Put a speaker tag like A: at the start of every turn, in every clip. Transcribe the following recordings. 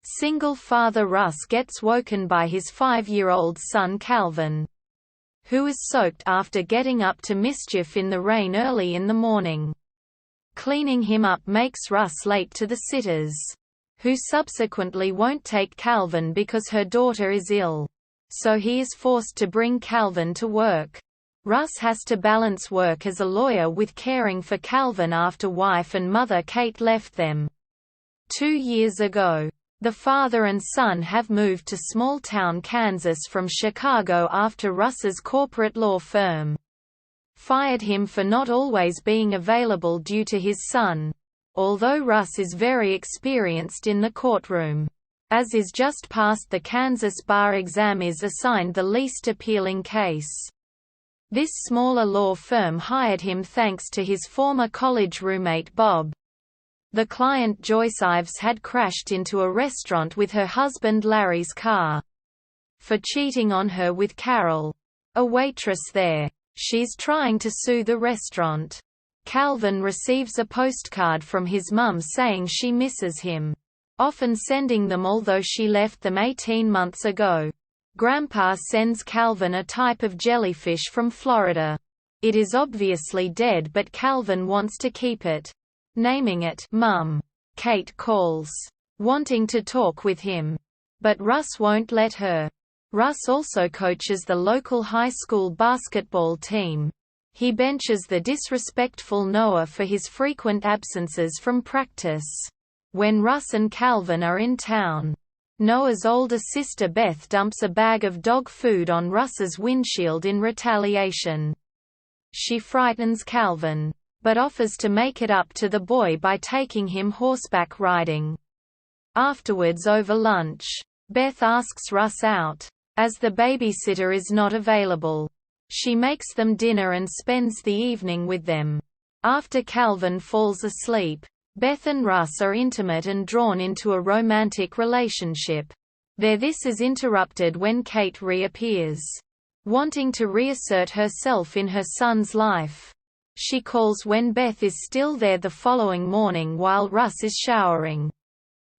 A: Single father Russ gets woken by his 5-year-old son Calvin, who is soaked after getting up to mischief in the rain early in the morning. Cleaning him up makes Russ late to the sitters, who subsequently won't take Calvin because her daughter is ill. So he is forced to bring Calvin to work. Russ has to balance work as a lawyer with caring for Calvin after wife and mother Kate left them 2 years ago. The father and son have moved to small-town Kansas from Chicago after Russ's corporate law firm fired him for not always being available due to his son, although Russ is very experienced in the courtroom. As is just passed the Kansas bar exam, is assigned the least appealing case. This smaller law firm hired him thanks to his former college roommate Bob. The client Joyce Ives had crashed into a restaurant with her husband Larry's car for cheating on her with Carol, a waitress there. She's trying to sue the restaurant. Calvin receives a postcard from his mum saying she misses him, often sending them although she left them 18 months ago. Grandpa sends Calvin a type of jellyfish from Florida. It is obviously dead but Calvin wants to keep it, naming it Mum. Kate calls, wanting to talk with him, but Russ won't let her. Russ also coaches the local high school basketball team. He benches the disrespectful Noah for his frequent absences from practice. When Russ and Calvin are in town, Noah's older sister Beth dumps a bag of dog food on Russ's windshield in retaliation. She frightens Calvin, but offers to make it up to the boy by taking him horseback riding. Afterwards over lunch, Beth asks Russ out, as the babysitter is not available. She makes them dinner and spends the evening with them. After Calvin falls asleep, Beth and Russ are intimate and drawn into a romantic relationship. This is interrupted when Kate reappears, wanting to reassert herself in her son's life. She calls when Beth is still there the following morning while Russ is showering,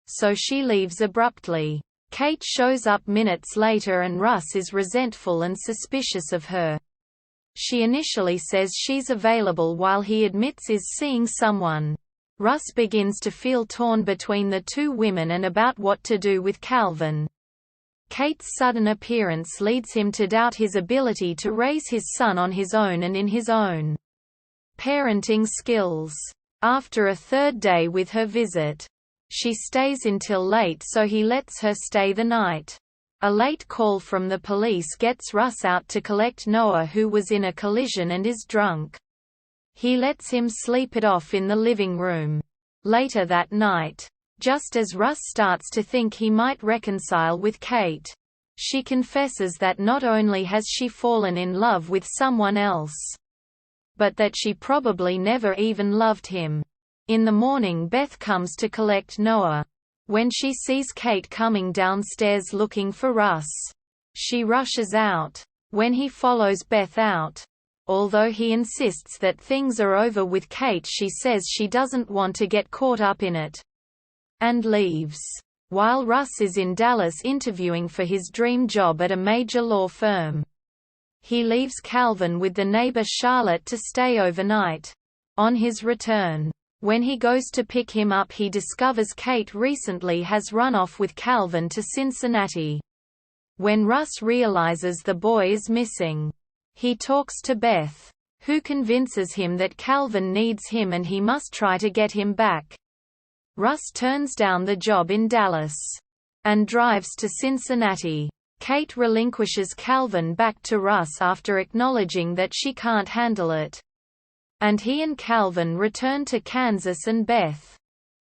A: so she leaves abruptly. Kate shows up minutes later and Russ is resentful and suspicious of her. She initially says she's available while he admits is seeing someone. Russ begins to feel torn between the two women and about what to do with Calvin. Kate's sudden appearance leads him to doubt his ability to raise his son on his own and in his own parenting skills. After a third day with her visit, she stays until late so he lets her stay the night. A late call from the police gets Russ out to collect Noah, who was in a collision and is drunk. He lets him sleep it off in the living room. Later that night, just as Russ starts to think he might reconcile with Kate, she confesses that not only has she fallen in love with someone else, but that she probably never even loved him. In the morning Beth comes to collect Noah. When she sees Kate coming downstairs looking for Russ, she rushes out. When he follows Beth out, although he insists that things are over with Kate, she says she doesn't want to get caught up in it, and leaves. While Russ is in Dallas interviewing for his dream job at a major law firm, he leaves Calvin with the neighbor Charlotte to stay overnight. On his return, when he goes to pick him up, he discovers Kate recently has run off with Calvin to Cincinnati. When Russ realizes the boy is missing, he talks to Beth, who convinces him that Calvin needs him and he must try to get him back. Russ turns down the job in Dallas and drives to Cincinnati. Kate relinquishes Calvin back to Russ after acknowledging that she can't handle it, and he and Calvin return to Kansas and Beth